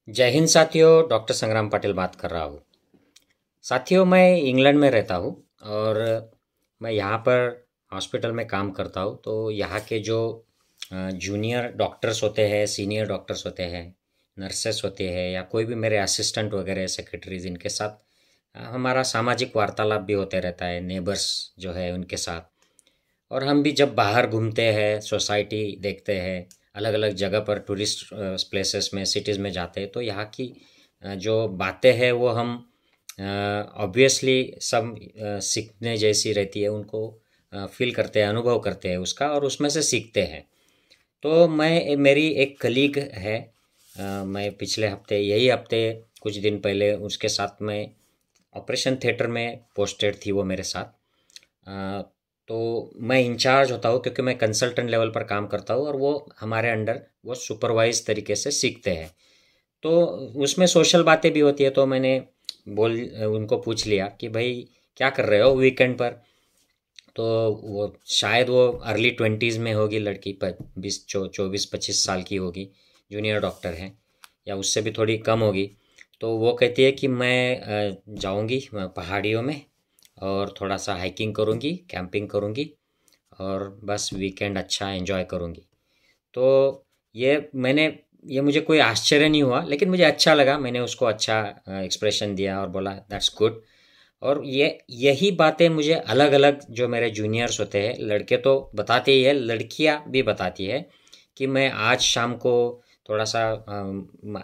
जय हिंद साथियों, डॉक्टर संग्राम पाटिल बात कर रहा हूँ। साथियों, मैं इंग्लैंड में रहता हूँ और मैं यहाँ पर हॉस्पिटल में काम करता हूँ। तो यहाँ के जो जूनियर डॉक्टर्स होते हैं, सीनियर डॉक्टर्स होते हैं, नर्सेस होते हैं या कोई भी मेरे असिस्टेंट वगैरह सेक्रेटरीज, इनके साथ हमारा सामाजिक वार्तालाप भी होते रहता है, नेबर्स जो है उनके साथ। और हम भी जब बाहर घूमते हैं, सोसाइटी देखते हैं, अलग अलग जगह पर टूरिस्ट प्लेसेस में, सिटीज़ में जाते हैं, तो यहाँ की जो बातें हैं वो हम ऑब्वियसली सब सीखने जैसी रहती है। उनको फील करते हैं, अनुभव करते हैं उसका और उसमें से सीखते हैं। तो मैं मेरी एक कलीग है, मैं पिछले हफ्ते, यही हफ्ते कुछ दिन पहले उसके साथ मैं ऑपरेशन थिएटर में पोस्टेड थी वो मेरे साथ। तो मैं इंचार्ज होता हूँ क्योंकि मैं कंसल्टेंट लेवल पर काम करता हूँ और वो हमारे अंडर वो सुपरवाइज तरीके से सीखते हैं। तो उसमें सोशल बातें भी होती है। तो मैंने बोल उनको पूछ लिया कि भाई क्या कर रहे हो वीकेंड पर। तो वो शायद वो अर्ली ट्वेंटीज़ में होगी लड़की, पर 24-25 साल की होगी, जूनियर डॉक्टर है या उससे भी थोड़ी कम होगी। तो वो कहती है कि मैं जाऊंगी पहाड़ियों में और थोड़ा सा हाइकिंग करूंगी, कैंपिंग करूंगी और बस वीकेंड अच्छा एंजॉय करूंगी। तो ये मुझे कोई आश्चर्य नहीं हुआ, लेकिन मुझे अच्छा लगा। मैंने उसको अच्छा एक्सप्रेशन दिया और बोला दैट्स गुड। और ये यही बातें मुझे अलग अलग जो मेरे जूनियर्स होते हैं, लड़के तो बताते ही है, लड़कियां भी बताती है कि मैं आज शाम को थोड़ा सा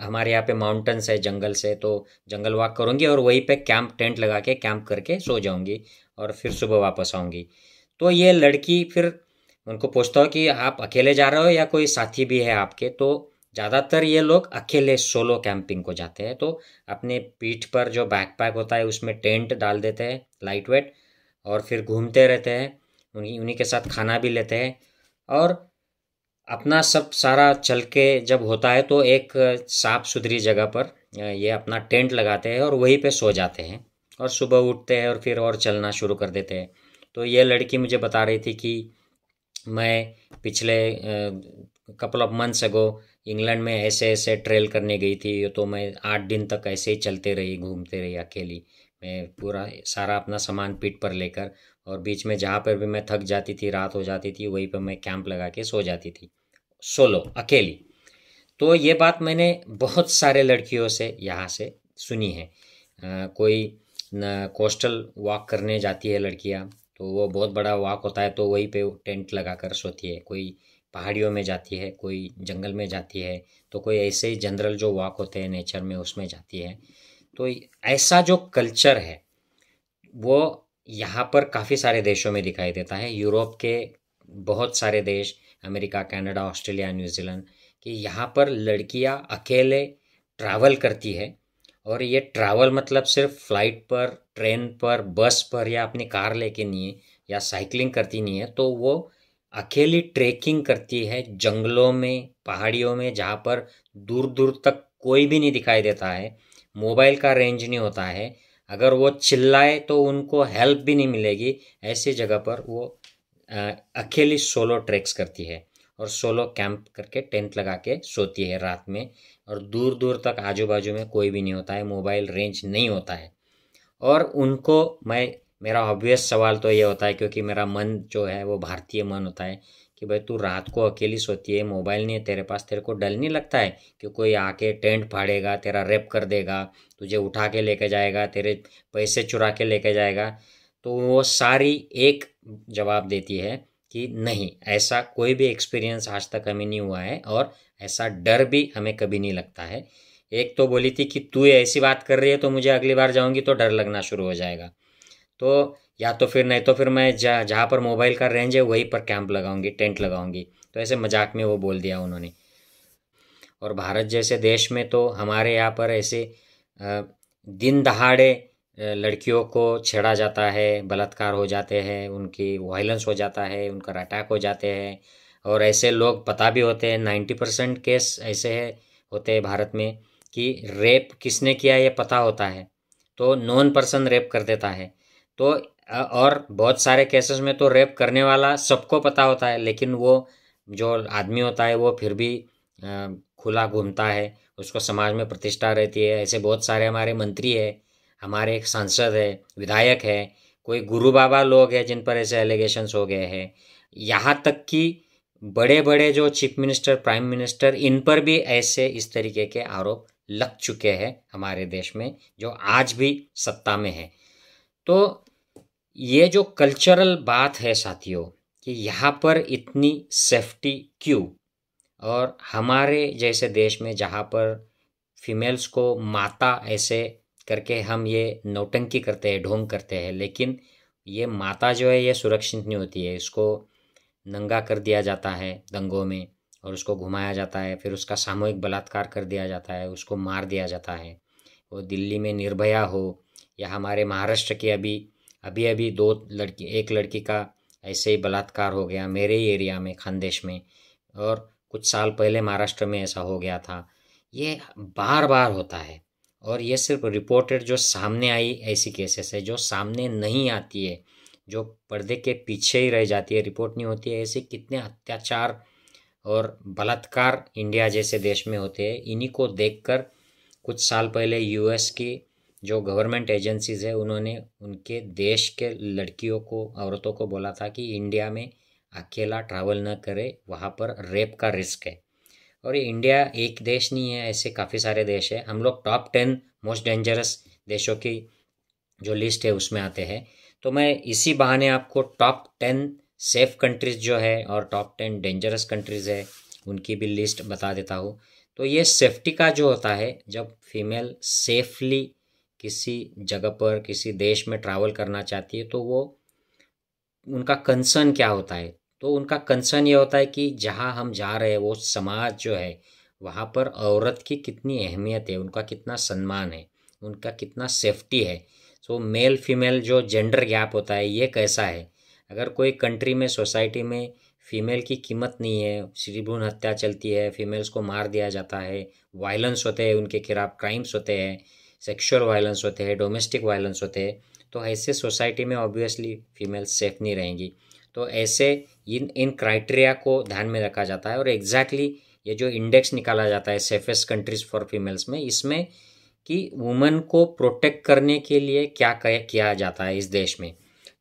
हमारे यहाँ पे माउंटेन्स है, जंगल से, तो जंगल वॉक करूँगी और वहीं पे कैंप टेंट लगा के कैंप करके सो जाऊँगी और फिर सुबह वापस आऊँगी। तो ये लड़की फिर उनको पूछता हो कि आप अकेले जा रहे हो या कोई साथी भी है आपके। तो ज़्यादातर ये लोग अकेले सोलो कैंपिंग को जाते हैं। तो अपने पीठ पर जो बैकपैक होता है उसमें टेंट डाल देते हैं लाइट वेट और फिर घूमते रहते हैं। उन्हीं उन्हीं के साथ खाना भी लेते हैं और अपना सब सारा चल के जब होता है तो एक साफ सुथरी जगह पर ये अपना टेंट लगाते हैं और वहीं पे सो जाते हैं और सुबह उठते हैं और फिर और चलना शुरू कर देते हैं। तो ये लड़की मुझे बता रही थी कि मैं पिछले couple of months ago England में ऐसे ऐसे ट्रेल करने गई थी। तो मैं 8 दिन तक ऐसे ही चलते रही, घूमते रही अकेली। मैं पूरा सारा अपना सामान पीठ पर लेकर, और बीच में जहाँ पर भी मैं थक जाती थी, रात हो जाती थी, वहीं पर मैं कैंप लगा के सो जाती थी, सोलो, अकेली। तो ये बात मैंने बहुत सारे लड़कियों से यहाँ से सुनी है। कोई कोस्टल वॉक करने जाती है लड़कियाँ, तो वो बहुत बड़ा वॉक होता है तो वहीं पे टेंट लगा कर सोती है। कोई पहाड़ियों में जाती है, कोई जंगल में जाती है, तो कोई ऐसे ही जनरल जो वॉक होते हैं नेचर में उसमें जाती है। तो ऐसा जो कल्चर है वो यहाँ पर काफ़ी सारे देशों में दिखाई देता है। यूरोप के बहुत सारे देश, अमेरिका, कनाडा, ऑस्ट्रेलिया, न्यूजीलैंड, कि यहाँ पर लड़कियाँ अकेले ट्रैवल करती है। और ये ट्रैवल मतलब सिर्फ फ्लाइट पर, ट्रेन पर, बस पर या अपनी कार लेके नहीं है, या साइकिलिंग करती नहीं है। तो वो अकेली ट्रेकिंग करती है जंगलों में, पहाड़ियों में, जहाँ पर दूर दूर तक कोई भी नहीं दिखाई देता है, मोबाइल का रेंज नहीं होता है। अगर वो चिल्लाए तो उनको हेल्प भी नहीं मिलेगी। ऐसी जगह पर वो अकेली सोलो ट्रैक्स करती है और सोलो कैंप करके टेंट लगा के सोती है रात में। और दूर दूर तक आजू बाजू में कोई भी नहीं होता है, मोबाइल रेंज नहीं होता है। और उनको मैं मेरा ऑब्वियस सवाल तो ये होता है, क्योंकि मेरा मन जो है वो भारतीय मन होता है, कि भाई तू रात को अकेली सोती है, मोबाइल नहीं है तेरे पास, तेरे को डर नहीं लगता है कि कोई आके टेंट फाड़ेगा, तेरा रेप कर देगा, तुझे उठा के लेके जाएगा, तेरे पैसे चुरा के लेके जाएगा। तो वो सारी एक जवाब देती है कि नहीं, ऐसा कोई भी एक्सपीरियंस आज तक हमें नहीं हुआ है और ऐसा डर भी हमें कभी नहीं लगता है। एक तो बोली थी कि तू ऐसी बात कर रही है तो मुझे अगली बार जाऊंगी तो डर लगना शुरू हो जाएगा। तो या तो फिर, नहीं तो फिर मैं जहाँ पर मोबाइल का रेंज है वहीं पर कैंप लगाऊंगी, टेंट लगाऊंगी। तो ऐसे मजाक में वो बोल दिया उन्होंने। और भारत जैसे देश में तो हमारे यहाँ पर ऐसे दिन दहाड़े लड़कियों को छेड़ा जाता है, बलात्कार हो जाते हैं, उनकी वायलेंस हो जाता है, उनका अटैक हो जाते हैं। और ऐसे लोग पता भी होते हैं, 90% केस ऐसे है होते हैं भारत में कि रेप किसने किया ये पता होता है, तो नॉन पर्सन रेप कर देता है। तो और बहुत सारे केसेस में तो रेप करने वाला सबको पता होता है, लेकिन वो जो आदमी होता है वो फिर भी खुला घूमता है, उसको समाज में प्रतिष्ठा रहती है। ऐसे बहुत सारे हमारे मंत्री है, हमारे एक सांसद है, विधायक है, कोई गुरु बाबा लोग हैं जिन पर ऐसे एलिगेशंस हो गए हैं। यहाँ तक कि बड़े बड़े जो चीफ मिनिस्टर, प्राइम मिनिस्टर, इन पर भी ऐसे इस तरीके के आरोप लग चुके हैं हमारे देश में, जो आज भी सत्ता में है। तो ये जो कल्चरल बात है साथियों, कि यहाँ पर इतनी सेफ्टी क्यों, और हमारे जैसे देश में जहाँ पर फीमेल्स को माता ऐसे करके हम ये नौटंकी करते हैं, ढोंग करते हैं, लेकिन ये माता जो है ये सुरक्षित नहीं होती है। इसको नंगा कर दिया जाता है दंगों में, और उसको घुमाया जाता है, फिर उसका सामूहिक बलात्कार कर दिया जाता है, उसको मार दिया जाता है। वो दिल्ली में निर्भया हो, या हमारे महाराष्ट्र की अभी अभी अभी एक लड़की का ऐसे ही बलात्कार हो गया मेरे ही एरिया में, खानदेश में, और कुछ साल पहले महाराष्ट्र में ऐसा हो गया था। ये बार बार होता है, और ये सिर्फ रिपोर्टेड जो सामने आई ऐसी केसेस है, जो सामने नहीं आती है, जो पर्दे के पीछे ही रह जाती है, रिपोर्ट नहीं होती है। ऐसे कितने अत्याचार और बलात्कार इंडिया जैसे देश में होते हैं। इन्हीं को देखकर कुछ साल पहले यूएस की जो गवर्नमेंट एजेंसीज है, उन्होंने उनके देश के लड़कियों को, औरतों को बोला था कि इंडिया में अकेला ट्रैवल न करे, वहाँ पर रेप का रिस्क है। और ये इंडिया एक देश नहीं है, ऐसे काफ़ी सारे देश है। हम लोग टॉप 10 मोस्ट डेंजरस देशों की जो लिस्ट है उसमें आते हैं। तो मैं इसी बहाने आपको टॉप 10 सेफ कंट्रीज जो है और टॉप 10 डेंजरस कंट्रीज है उनकी भी लिस्ट बता देता हूँ। तो ये सेफ्टी का जो होता है, जब फीमेल सेफली किसी जगह पर, किसी देश में ट्रैवल करना चाहती है, तो वो उनका कंसर्न क्या होता है? तो उनका कंसर्न ये होता है कि जहाँ हम जा रहे हैं वो समाज जो है, वहाँ पर औरत की कितनी अहमियत है, उनका कितना सम्मान है, उनका कितना सेफ्टी है। सो मेल फीमेल जो जेंडर गैप होता है ये कैसा है? अगर कोई कंट्री में, सोसाइटी में फीमेल की कीमत नहीं है, श्री भ्रूण हत्या चलती है, फीमेल्स को मार दिया जाता है, वायलेंस होते हैं उनके खिलाफ, क्राइम्स होते हैं, सेक्सुअल वायलेंस होते हैं, डोमेस्टिक वायलेंस होते हैं, तो ऐसे सोसाइटी में ऑब्वियसली फीमेल सेफ नहीं रहेंगी। तो ऐसे इन क्राइटेरिया को ध्यान में रखा जाता है, और एग्जैक्टली ये जो इंडेक्स निकाला जाता है सेफेस्ट कंट्रीज फॉर फीमेल्स में, इसमें कि वुमेन को प्रोटेक्ट करने के लिए क्या किया जाता है इस देश में।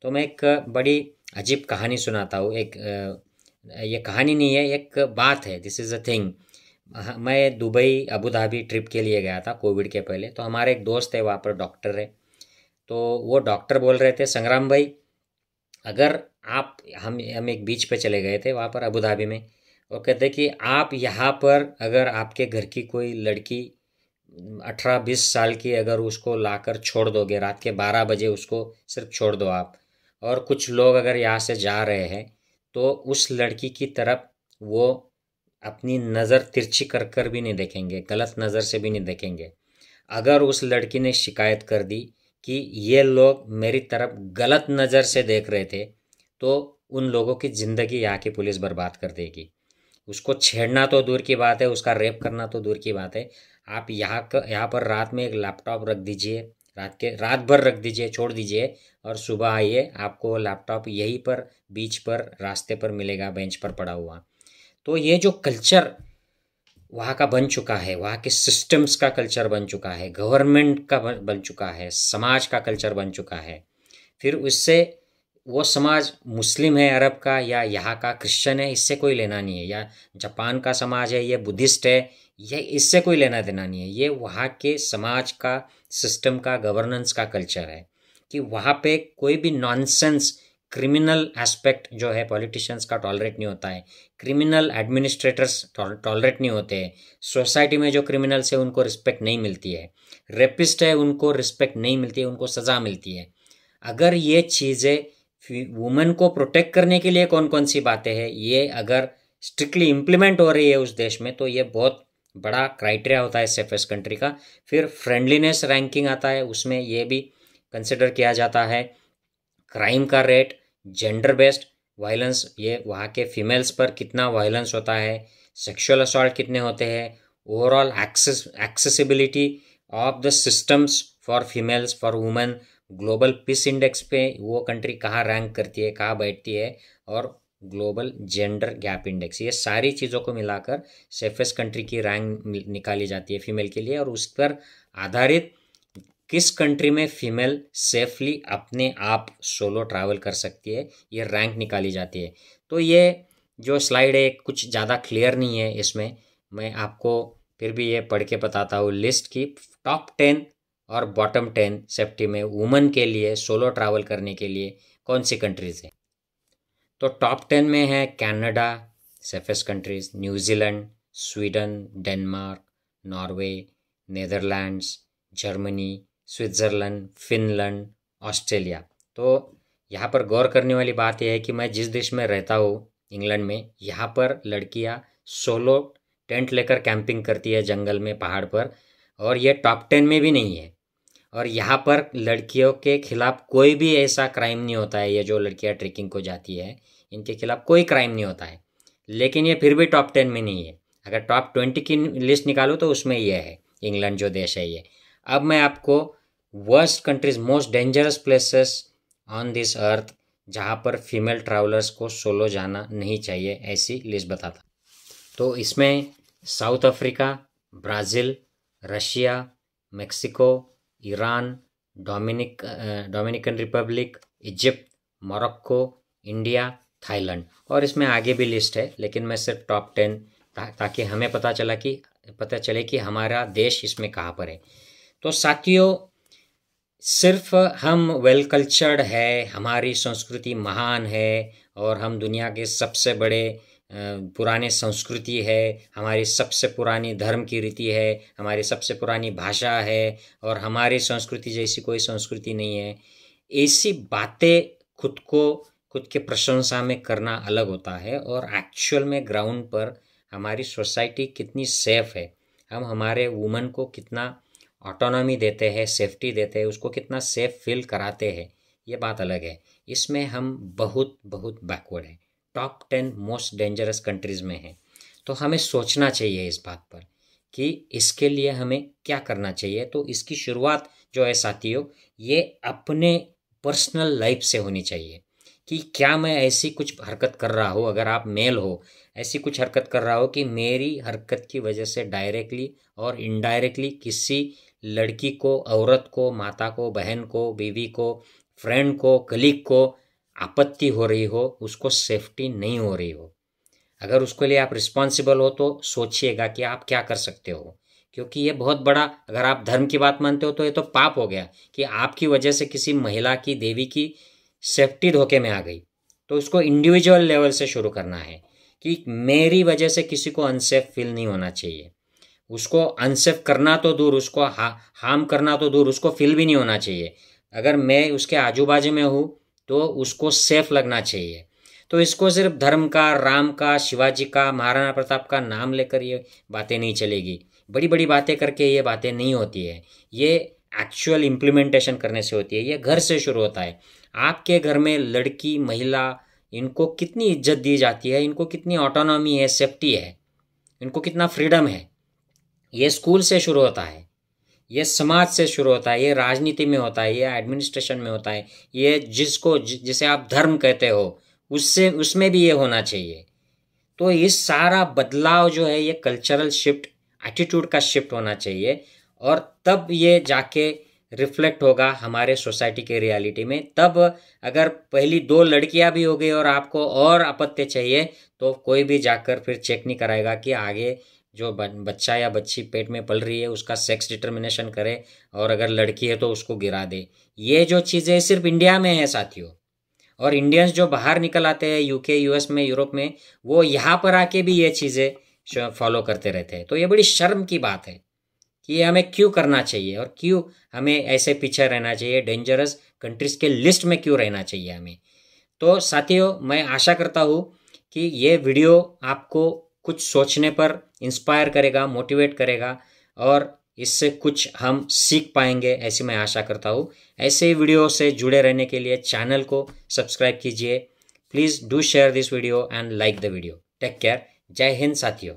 तो मैं एक बड़ी अजीब कहानी सुनाता हूँ। ये कहानी नहीं है, एक बात है, दिस इज़ अ थिंग। मैं दुबई, अबू धाबी ट्रिप के लिए गया था कोविड के पहले। तो हमारे एक दोस्त है वहाँ पर, डॉक्टर है। तो वो डॉक्टर बोल रहे थे, संग्राम भाई, अगर आप, हम एक बीच पे चले गए थे वहाँ पर अबू धाबी में, और कहते कि आप यहाँ पर अगर आपके घर की कोई लड़की 18-20 साल की, अगर उसको लाकर छोड़ दोगे रात के 12 बजे, उसको सिर्फ छोड़ दो आप, और कुछ लोग अगर यहाँ से जा रहे हैं, तो उस लड़की की तरफ वो अपनी नज़र तिरछी कर कर भी नहीं देखेंगे, गलत नज़र से भी नहीं देखेंगे। अगर उस लड़की ने शिकायत कर दी कि ये लोग मेरी तरफ गलत नज़र से देख रहे थे, तो उन लोगों की ज़िंदगी यहाँ की पुलिस बर्बाद कर देगी। उसको छेड़ना तो दूर की बात है, उसका रेप करना तो दूर की बात है। आप यहाँ पर रात में एक लैपटॉप रख दीजिए, रात भर रख दीजिए, छोड़ दीजिए, और सुबह आइए, आपको लैपटॉप यहीं पर बीच पर रास्ते पर मिलेगा, बेंच पर पड़ा हुआ। तो ये जो कल्चर वहाँ का बन चुका है, वहाँ के सिस्टम्स का कल्चर बन चुका है, गवर्नमेंट का बन चुका है, समाज का कल्चर बन चुका है। फिर उससे वो समाज मुस्लिम है अरब का, या यहाँ का क्रिश्चियन है, इससे कोई लेना नहीं है, या जापान का समाज है, ये बुद्धिस्ट है, ये इससे कोई लेना देना नहीं है। ये वहाँ के समाज का, सिस्टम का, गवर्नेंस का कल्चर है, कि वहाँ पे कोई भी नॉनसेंस क्रिमिनल एस्पेक्ट जो है पॉलिटिशियंस का टॉलरेट नहीं होता है, क्रिमिनल एडमिनिस्ट्रेटर्स टॉलरेट नहीं होते हैं, सोसाइटी में जो क्रिमिनल्स है उनको रिस्पेक्ट नहीं मिलती है, रेपिस्ट है उनको रिस्पेक्ट नहीं मिलती है, उनको सज़ा मिलती है। अगर ये चीज़ें वुमेन को प्रोटेक्ट करने के लिए कौन कौन सी बातें हैं, ये अगर स्ट्रिक्टली इम्प्लीमेंट हो रही है उस देश में, तो ये बहुत बड़ा क्राइटेरिया होता है सेफेस्ट कंट्री का। फिर फ्रेंडलीनेस रैंकिंग आता है, उसमें ये भी कंसिडर किया जाता है क्राइम का रेट, जेंडर बेस्ड वायलेंस, ये वहाँ के फीमेल्स पर कितना वायलेंस होता है, सेक्सुअल असॉल्ट कितने होते हैं, overall accessibility of the systems for females, for women, global peace index पे वो कंट्री कहाँ रैंक करती है, कहाँ बैठती है, और ग्लोबल जेंडर गैप इंडेक्स, ये सारी चीज़ों को मिलाकर सेफेस्ट कंट्री की रैंक निकाली जाती है फीमेल के लिए, और उस पर आधारित किस कंट्री में फीमेल सेफली अपने आप सोलो ट्रैवल कर सकती है, ये रैंक निकाली जाती है। तो ये जो स्लाइड है कुछ ज़्यादा क्लियर नहीं है, इसमें मैं आपको फिर भी ये पढ़ के बताता हूँ लिस्ट की टॉप 10 और बॉटम 10 सेफ्टी में वुमेन के लिए सोलो ट्रैवल करने के लिए कौन सी कंट्रीज़ हैं। तो टॉप 10 में है Canada safest countries, New Zealand, Sweden, Denmark, Norway, Netherlands, Germany, Switzerland, Finland, Australia. तो यहाँ पर गौर करने वाली बात यह है कि मैं जिस देश में रहता हूँ इंग्लैंड में, यहाँ पर लड़कियाँ सोलो टेंट लेकर कैंपिंग करती है जंगल में, पहाड़ पर, और ये टॉप 10 में भी नहीं है। और यहाँ पर लड़कियों के खिलाफ कोई भी ऐसा क्राइम नहीं होता है, ये जो लड़कियाँ ट्रेकिंग को जाती है इनके खिलाफ कोई क्राइम नहीं होता है, लेकिन ये फिर भी टॉप 10 में नहीं है। अगर टॉप 20 की लिस्ट निकालो तो उसमें ये है, इंग्लैंड जो देश है ये। अब मैं आपको worst countries, most dangerous places on this earth जहाँ पर फीमेल ट्रैवलर्स को सोलो जाना नहीं चाहिए, ऐसी लिस्ट बताता। तो इसमें south Africa, Brazil, Russia, Mexico, Iran, Dominican Republic, Egypt, Morocco, India, Thailand, और इसमें आगे भी लिस्ट है, लेकिन मैं सिर्फ टॉप 10 ताकि हमें पता चले कि हमारा देश इसमें कहाँ पर है। तो साथियों, सिर्फ हम वेल कल्चर्ड है, हमारी संस्कृति महान है, और हम दुनिया के सबसे बड़े पुराने संस्कृति है, हमारी सबसे पुरानी धर्म की रीति है, हमारी सबसे पुरानी भाषा है, और हमारी संस्कृति जैसी कोई संस्कृति नहीं है, ऐसी बातें खुद के प्रशंसा में करना अलग होता है, और एक्चुअल में ग्राउंड पर हमारी सोसाइटी कितनी सेफ है, हम हमारे वुमेन को कितना ऑटोनॉमी देते हैं, सेफ्टी देते हैं, उसको कितना सेफ फील कराते हैं, ये बात अलग है। इसमें हम बहुत बैकवर्ड हैं, टॉप 10 मोस्ट डेंजरस कंट्रीज़ में हैं। तो हमें सोचना चाहिए इस बात पर कि इसके लिए हमें क्या करना चाहिए। तो इसकी शुरुआत जो है साथियों, ये अपने पर्सनल लाइफ से होनी चाहिए कि क्या मैं ऐसी कुछ हरकत कर रहा हूँ, अगर आप मेल हो, ऐसी कुछ हरकत कर रहा हो कि मेरी हरकत की वजह से डायरेक्टली और इनडायरेक्टली किसी लड़की को, औरत को, माता को, बहन को, बीवी को, फ्रेंड को, कलीग को आपत्ति हो रही हो, उसको सेफ्टी नहीं हो रही हो। अगर उसके लिए आप रिस्पॉन्सिबल हो तो सोचिएगा कि आप क्या कर सकते हो, क्योंकि ये बहुत बड़ा, अगर आप धर्म की बात मानते हो तो ये तो पाप हो गया कि आपकी वजह से किसी महिला की, देवी की सेफ्टी धोखे में आ गई। तो उसको इंडिविजुअल लेवल से शुरू करना है कि मेरी वजह से किसी को अनसेफ फील नहीं होना चाहिए। उसको अनसेफ करना तो दूर, उसको हार्म करना तो दूर, उसको फील भी नहीं होना चाहिए। अगर मैं उसके आजू बाजू में हूँ तो उसको सेफ लगना चाहिए। तो इसको सिर्फ धर्म का, राम का, शिवाजी का, महाराणा प्रताप का नाम लेकर ये बातें नहीं चलेगी, बड़ी बड़ी बातें करके ये बातें नहीं होती है। ये एक्चुअल इम्प्लीमेंटेशन करने से होती है, ये घर से शुरू होता है। आपके घर में लड़की, महिला, इनको कितनी इज्जत दी जाती है, इनको कितनी ऑटोनॉमी है, सेफ्टी है, इनको कितना फ्रीडम है, ये स्कूल से शुरू होता है, ये समाज से शुरू होता है, ये राजनीति में होता है, ये एडमिनिस्ट्रेशन में होता है, ये जिसे आप धर्म कहते हो उसमें भी ये होना चाहिए। तो इस सारा बदलाव जो है ये कल्चरल शिफ्ट, एटीट्यूड का शिफ्ट होना चाहिए, और तब ये जाके रिफ्लेक्ट होगा हमारे सोसाइटी के रियलिटी में। तब अगर पहली 2 लड़कियां भी हो गई और आपको और अपत्य चाहिए तो कोई भी जाकर फिर चेक नहीं कराएगा कि आगे जो बच्चा या बच्ची पेट में पल रही है उसका सेक्स डिटर्मिनेशन करे, और अगर लड़की है तो उसको गिरा दे। ये जो चीज़ें सिर्फ इंडिया में है साथियों, और इंडियंस जो बाहर निकल आते हैं यूके, यूएस में, यूरोप में, वो यहाँ पर आके भी ये चीज़ें फॉलो करते रहते हैं। तो ये बड़ी शर्म की बात है कि ये हमें क्यों करना चाहिए, और क्यों हमें ऐसे पीछे रहना चाहिए, डेंजरस कंट्रीज़ के लिस्ट में क्यों रहना चाहिए हमें। तो साथियों, मैं आशा करता हूँ कि ये वीडियो आपको कुछ सोचने पर इंस्पायर करेगा, मोटिवेट करेगा, और इससे कुछ हम सीख पाएंगे, ऐसी मैं आशा करता हूँ। ऐसे ही वीडियो से जुड़े रहने के लिए चैनल को सब्सक्राइब कीजिए। Please do share this video and like the video. Take care. जय हिंद साथियों।